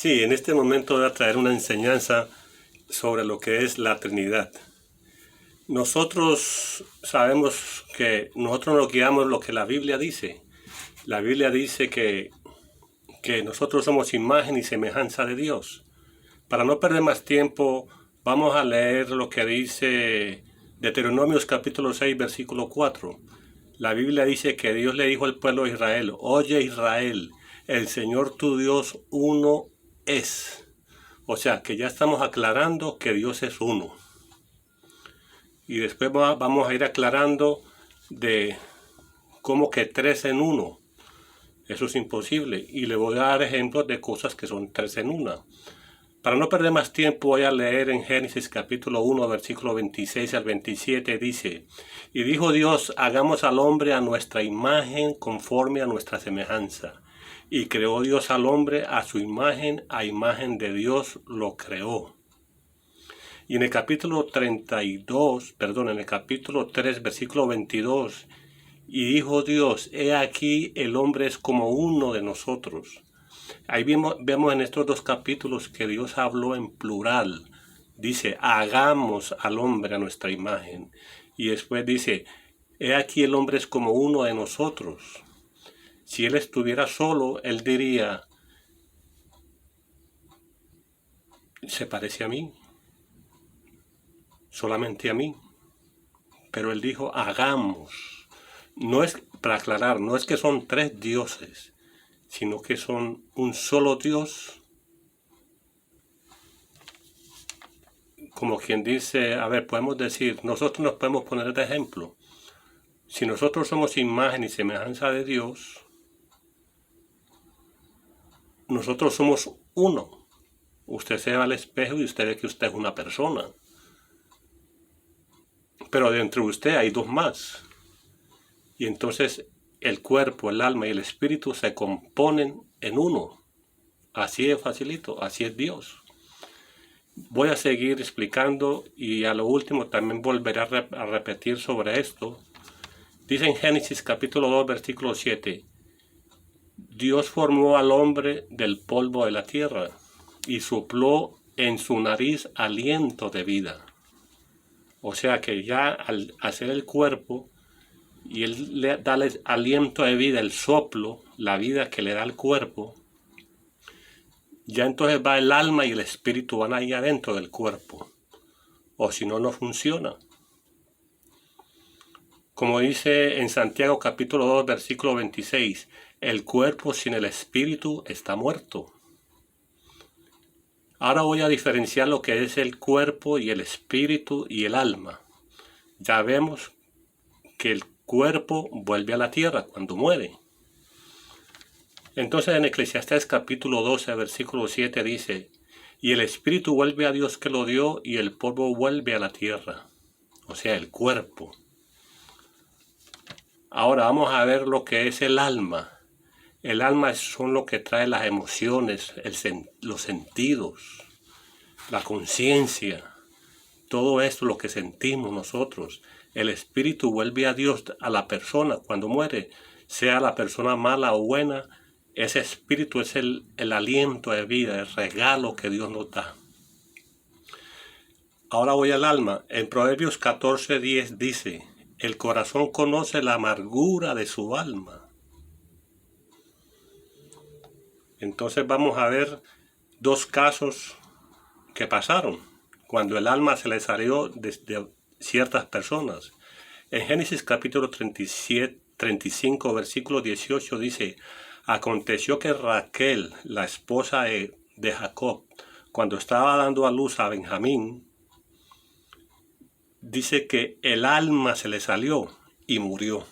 Sí, en este momento voy a traer una enseñanza sobre lo que es la Trinidad. Nosotros sabemos que nosotros nos guiamos lo que la Biblia dice. La Biblia dice que nosotros somos imagen y semejanza de Dios. Para no perder más tiempo, vamos a leer lo que dice Deuteronomios capítulo 6, versículo 4. La Biblia dice que Dios le dijo al pueblo de Israel: oye Israel, el Señor tu Dios uno es. O sea, que ya estamos aclarando que Dios es uno. Y después vamos a ir aclarando de cómo que tres en uno. Eso es imposible. Y le voy a dar ejemplos de cosas que son tres en una. Para no perder más tiempo, voy a leer en Génesis capítulo 1, versículo 26 al 27. Dice: y dijo Dios, hagamos al hombre a nuestra imagen conforme a nuestra semejanza. Y creó Dios al hombre a su imagen, a imagen de Dios lo creó. Y en el capítulo 3, versículo 22, y dijo Dios, he aquí el hombre es como uno de nosotros. Ahí vemos en estos dos capítulos que Dios habló en plural. Dice, hagamos al hombre a nuestra imagen. Y después dice, he aquí el hombre es como uno de nosotros. Si él estuviera solo, él diría, se parece a mí, solamente a mí. Pero él dijo, hagamos. No es, para aclarar, no es que son tres dioses, sino que son un solo Dios. Como quien dice, a ver, podemos decir, nosotros nos podemos poner de ejemplo. Si nosotros somos imagen y semejanza de Dios, nosotros somos uno. Usted se va al espejo y usted ve que usted es una persona. Pero dentro de usted hay dos más. Y entonces el cuerpo, el alma y el espíritu se componen en uno. Así es facilito, así es Dios. Voy a seguir explicando y a lo último también volveré a repetir sobre esto. Dice en Génesis capítulo 2, versículo 7. Dios formó al hombre del polvo de la tierra y sopló en su nariz aliento de vida. O sea que ya al hacer el cuerpo y él le da el aliento de vida, el soplo, la vida que le da al cuerpo, ya entonces va el alma y el espíritu van ahí adentro del cuerpo. O si no, no funciona. Como dice en Santiago capítulo 2, versículo 26, el cuerpo sin el espíritu está muerto. Ahora voy a diferenciar lo que es el cuerpo y el espíritu y el alma. Ya vemos que el cuerpo vuelve a la tierra cuando muere. Entonces en Eclesiastés capítulo 12, versículo 7 dice, y el espíritu vuelve a Dios que lo dio y el polvo vuelve a la tierra. O sea, el cuerpo. Ahora vamos a ver lo que es el alma. El alma son lo que trae las emociones, los sentidos, la conciencia, todo esto lo que sentimos nosotros. El espíritu vuelve a Dios, a la persona cuando muere, sea la persona mala o buena. Ese espíritu es el aliento de vida, el regalo que Dios nos da. Ahora voy al alma. En Proverbios 14:10 dice, el corazón conoce la amargura de su alma. Entonces vamos a ver dos casos que pasaron cuando el alma se le salió de ciertas personas. En Génesis capítulo 35, versículo 18 dice, aconteció que Raquel, la esposa de Jacob, cuando estaba dando a luz a Benjamín, dice que el alma se le salió y murió.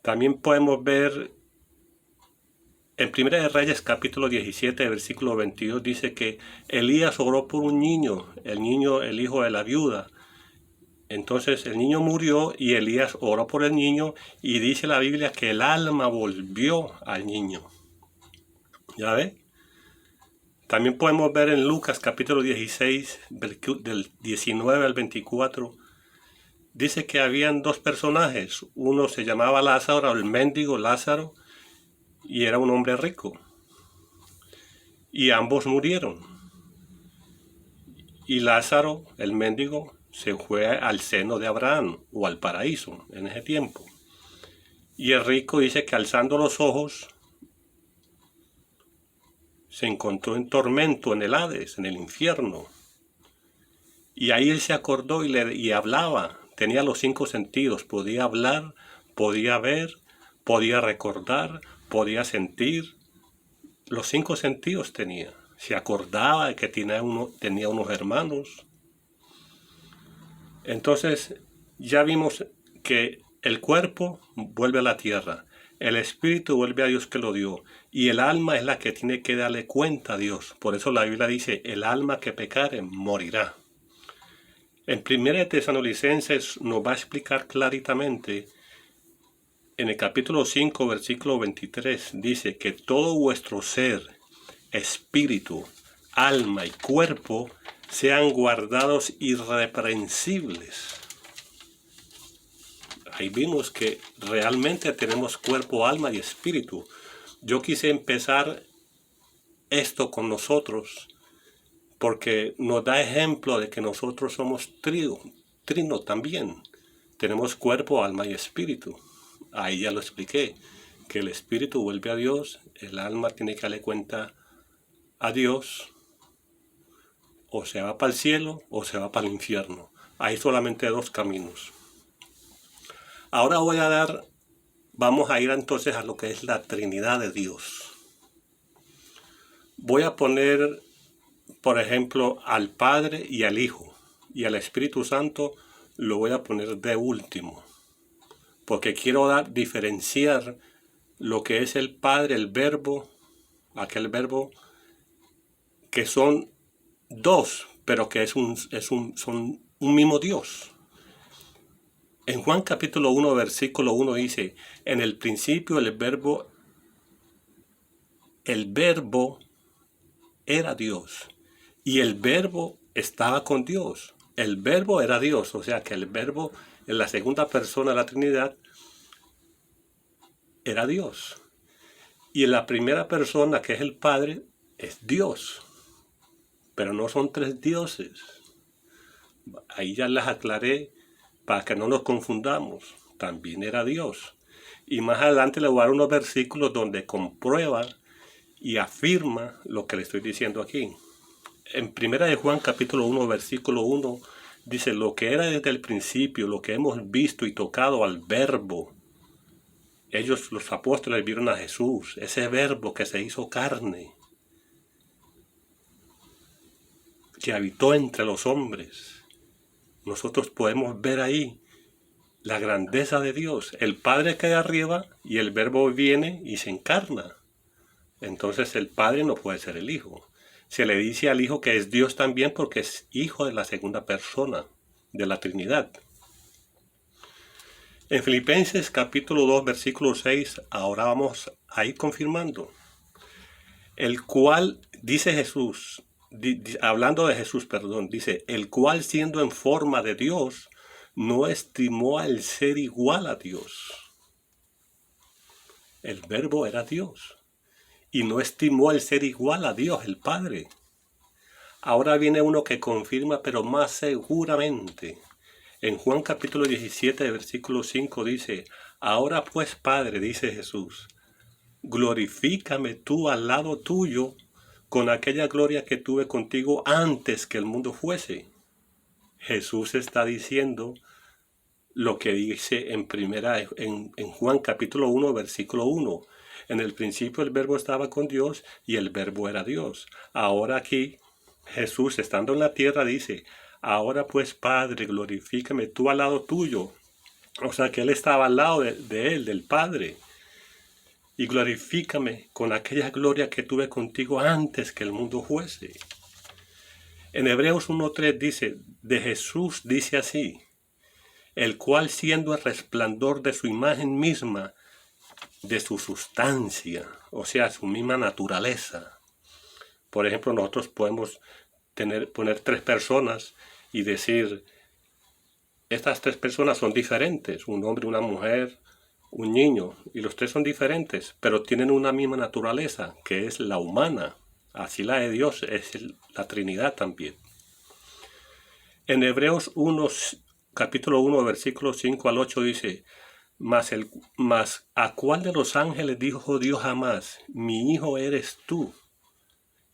También podemos ver en 1 de Reyes capítulo 17, versículo 22, dice que Elías oró por un niño, el hijo de la viuda. Entonces el niño murió y Elías oró por el niño y dice la Biblia que el alma volvió al niño. ¿Ya ve? También podemos ver en Lucas capítulo 16, del 19 al 24, dice que habían dos personajes. Uno se llamaba Lázaro, el mendigo Lázaro, y era un hombre rico. y ambos murieron. Y Lázaro, el mendigo, se fue al seno de Abraham o al paraíso en ese tiempo. Y el rico dice que alzando los ojos se encontró en tormento en el Hades, en el infierno. Y ahí él se acordó y hablaba, tenía los 5 sentidos, podía hablar, podía ver, podía recordar, podía sentir, los 5 sentidos tenía. Se acordaba de que tenía unos hermanos. Entonces ya vimos que el cuerpo vuelve a la tierra, el espíritu vuelve a Dios que lo dio, y el alma es la que tiene que darle cuenta a Dios. Por eso la Biblia dice, el alma que pecare morirá. En 1 Tesalonicenses nos va a explicar claramente, en el capítulo 5, versículo 23, dice que todo vuestro ser, espíritu, alma y cuerpo sean guardados irreprensibles. Ahí vimos que realmente tenemos cuerpo, alma y espíritu. Yo quise empezar esto con nosotros porque nos da ejemplo de que nosotros somos trino también. Tenemos cuerpo, alma y espíritu. Ahí ya lo expliqué, que el espíritu vuelve a Dios, el alma tiene que darle cuenta a Dios, o se va para el cielo o se va para el infierno. Hay solamente 2 caminos. Ahora vamos a ir entonces a lo que es la Trinidad de Dios. Voy a poner, por ejemplo, al Padre y al Hijo, y al Espíritu Santo lo voy a poner de último, porque quiero diferenciar lo que es el Padre, el Verbo, aquel Verbo que son 2, pero que son un mismo Dios. En Juan capítulo 1, versículo 1 dice, en el principio el verbo era Dios, y el verbo estaba con Dios. El verbo era Dios, o sea que el verbo en la segunda persona de la Trinidad era Dios. Y en la primera persona, que es el Padre, es Dios. Pero no son 3 dioses. Ahí ya las aclaré para que no nos confundamos. También era Dios. Y más adelante le voy a dar unos versículos donde comprueba y afirma lo que le estoy diciendo aquí. En 1 de Juan capítulo 1, versículo 1, dice, lo que era desde el principio, lo que hemos visto y tocado al verbo. Ellos, los apóstoles, vieron a Jesús, ese verbo que se hizo carne, que habitó entre los hombres. Nosotros podemos ver ahí la grandeza de Dios. El Padre queda arriba y el Verbo viene y se encarna. Entonces el Padre no puede ser el Hijo. Se le dice al Hijo que es Dios también porque es hijo de la segunda persona de la Trinidad. En Filipenses capítulo 2, versículo 6, ahora vamos a ir confirmando. El cual, dice Jesús, hablando de Jesús, dice, el cual siendo en forma de Dios, no estimó al ser igual a Dios. El verbo era Dios. Y no estimó el ser igual a Dios, el Padre. Ahora viene uno que confirma, pero más seguramente. En Juan capítulo 17, versículo 5 dice, ahora pues, Padre, dice Jesús, glorifícame tú al lado tuyo con aquella gloria que tuve contigo antes que el mundo fuese. Jesús está diciendo lo que dice en Juan capítulo 1, versículo 1. En el principio el verbo estaba con Dios y el verbo era Dios. Ahora aquí Jesús, estando en la tierra, dice, ahora pues, Padre, glorifícame tú al lado tuyo. O sea que él estaba al lado de él, del Padre. Y glorifícame con aquella gloria que tuve contigo antes que el mundo fuese. En Hebreos 1:3 dice, de Jesús dice así, el cual siendo el resplandor de su imagen misma, de su sustancia, o sea, su misma naturaleza. Por ejemplo, nosotros podemos poner 3 personas y decir, estas 3 personas son diferentes, un hombre, una mujer, un niño, y los 3 son diferentes, pero tienen una misma naturaleza, que es la humana. Así la de Dios es la Trinidad también. En Hebreos 1, capítulo 1, versículos 5 al 8 dice, mas ¿a cuál de los ángeles dijo Dios jamás, mi hijo eres tú?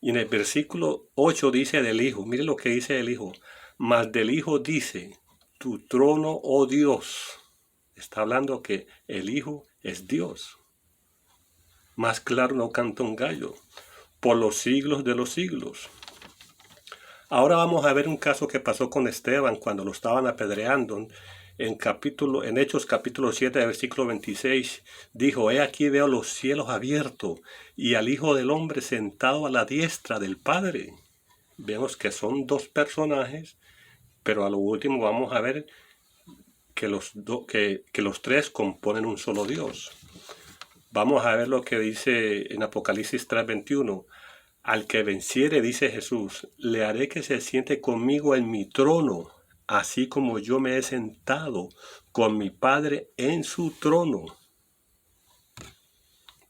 Y en el versículo 8 dice del Hijo, mire lo que dice el Hijo, mas del Hijo dice, tu trono, oh Dios. Está hablando que el Hijo es Dios. Más claro no canta un gallo, por los siglos de los siglos. Ahora vamos a ver un caso que pasó con Esteban cuando lo estaban apedreando. En Hechos capítulo 7, versículo 26, dijo, he aquí veo los cielos abiertos y al Hijo del Hombre sentado a la diestra del Padre. Vemos que son dos personajes, pero a lo último vamos a ver que los tres componen un solo Dios. Vamos a ver lo que dice en Apocalipsis 3:21. Al que venciere, dice Jesús, le haré que se siente conmigo en mi trono, así como yo me he sentado con mi Padre en su trono.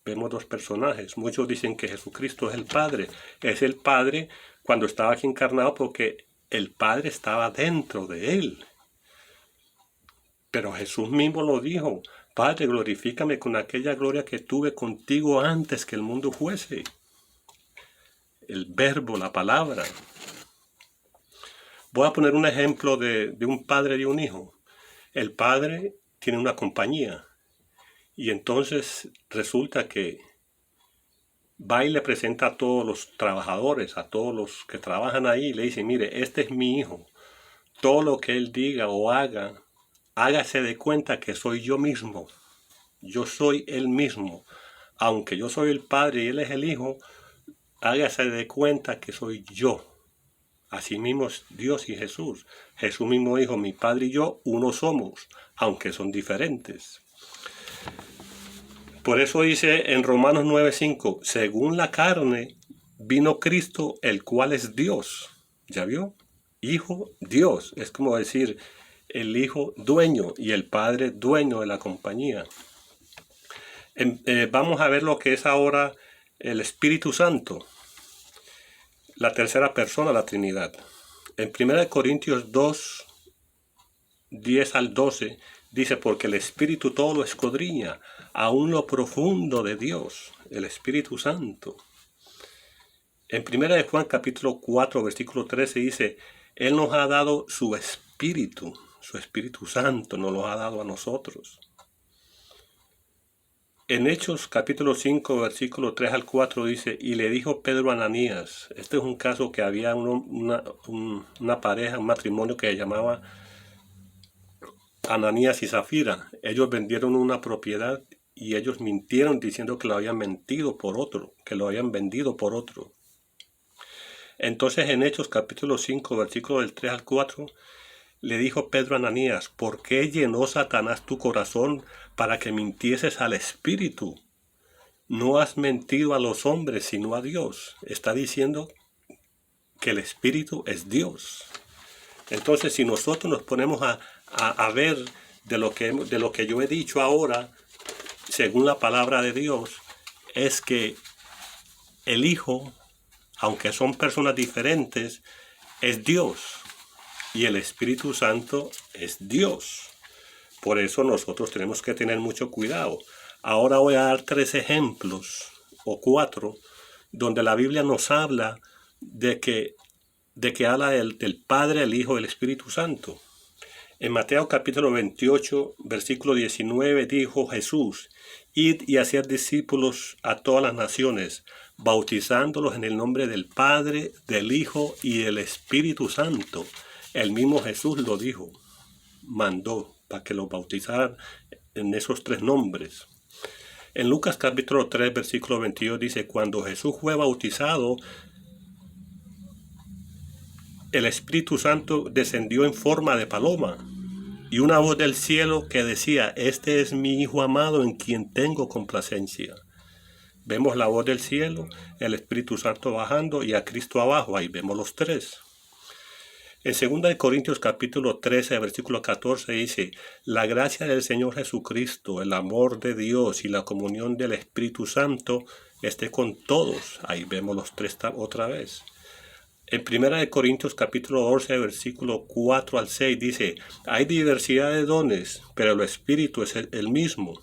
Vemos dos personajes. Muchos dicen que Jesucristo es el Padre. Es el Padre cuando estaba aquí encarnado porque el Padre estaba dentro de él. Pero Jesús mismo lo dijo, Padre, glorifícame con aquella gloria que tuve contigo antes que el mundo fuese. El verbo, la palabra. Voy a poner un ejemplo de un padre y un hijo. El padre tiene una compañía y entonces resulta que va y le presenta a todos los trabajadores, a todos los que trabajan ahí, y le dice, mire, este es mi hijo. Todo lo que él diga o haga, hágase de cuenta que soy yo mismo. Yo soy él mismo. Aunque yo soy el padre y él es el hijo, hágase de cuenta que soy yo. Así mismo es Dios y Jesús. Jesús mismo dijo, mi Padre y yo uno somos, aunque son diferentes. Por eso dice en Romanos 9:5, según la carne vino Cristo, el cual es Dios. ¿Ya vio? Hijo, Dios. Es como decir, el Hijo dueño y el Padre dueño de la compañía. Vamos a ver lo que es ahora el Espíritu Santo. La tercera persona, la Trinidad. En 1 Corintios 2, 10 al 12, dice, porque el Espíritu todo lo escudriña, aún lo profundo de Dios, el Espíritu Santo. En 1 Juan capítulo 4, versículo 13 dice, Él nos ha dado su Espíritu Santo nos lo ha dado a nosotros. En Hechos capítulo 5, versículo 3 al 4 dice, y le dijo Pedro a Ananías, este es un caso que había una pareja, un matrimonio que se llamaba Ananías y Zafira. Ellos vendieron una propiedad y ellos mintieron diciendo que lo habían vendido por otro. Entonces en Hechos capítulo 5, versículo del 3 al 4, le dijo Pedro a Ananías, ¿por qué llenó Satanás tu corazón para que mintieses al Espíritu? No has mentido a los hombres, sino a Dios. Está diciendo que el Espíritu es Dios. Entonces, si nosotros nos ponemos a ver de lo que yo he dicho ahora, según la palabra de Dios, es que el Hijo, aunque son personas diferentes, es Dios. Y el Espíritu Santo es Dios. Por eso nosotros tenemos que tener mucho cuidado. Ahora voy a dar 3 ejemplos, o 4, donde la Biblia nos habla de que habla del Padre, el Hijo y el Espíritu Santo. En Mateo capítulo 28, versículo 19, dijo Jesús, id y haced discípulos a todas las naciones, bautizándolos en el nombre del Padre, del Hijo y del Espíritu Santo. El mismo Jesús lo dijo, mandó para que los bautizaran en esos 3 nombres. En Lucas capítulo 3, versículo 22 dice, cuando Jesús fue bautizado, el Espíritu Santo descendió en forma de paloma, y una voz del cielo que decía, este es mi Hijo amado en quien tengo complacencia. Vemos la voz del cielo, el Espíritu Santo bajando y a Cristo abajo, ahí vemos los 3. En 2 Corintios capítulo 13, versículo 14 dice, la gracia del Señor Jesucristo, el amor de Dios y la comunión del Espíritu Santo esté con todos. Ahí vemos los tres otra vez. En 1 Corintios capítulo 12, versículo 4 al 6 dice, hay diversidad de dones, pero el Espíritu es el mismo.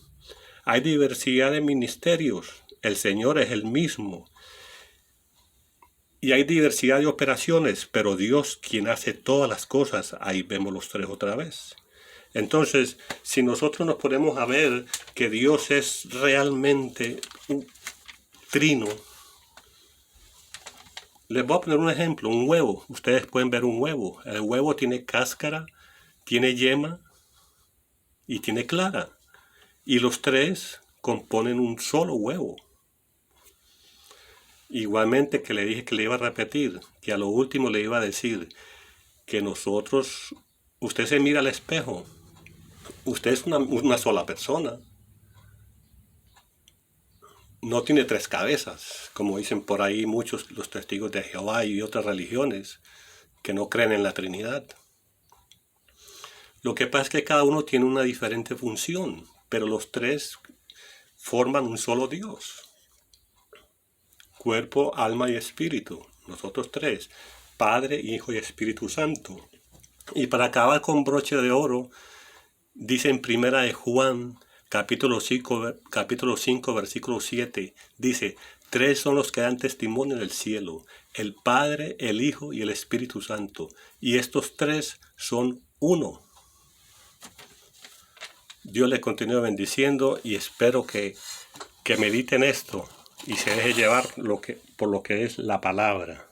Hay diversidad de ministerios, el Señor es el mismo. Y hay diversidad de operaciones, pero Dios quien hace todas las cosas. Ahí vemos los tres otra vez. Entonces, si nosotros nos ponemos a ver que Dios es realmente un trino, les voy a poner un ejemplo, un huevo. Ustedes pueden ver un huevo. El huevo tiene cáscara, tiene yema y tiene clara. Y los tres componen un solo huevo. Igualmente que le dije que le iba a repetir, que a lo último le iba a decir que nosotros, usted se mira al espejo, usted es una sola persona. No tiene tres cabezas, como dicen por ahí muchos los testigos de Jehová y otras religiones que no creen en la Trinidad. Lo que pasa es que cada uno tiene una diferente función, pero los tres forman un solo Dios. Cuerpo, alma y espíritu. Nosotros tres. Padre, Hijo y Espíritu Santo. Y para acabar con broche de oro, dice en 1 Juan, capítulo 5, versículo 7, dice, tres son los que dan testimonio en el cielo, el Padre, el Hijo y el Espíritu Santo. Y estos tres son uno. Dios le continúe bendiciendo y espero que mediten esto y se deje llevar por lo que es la palabra.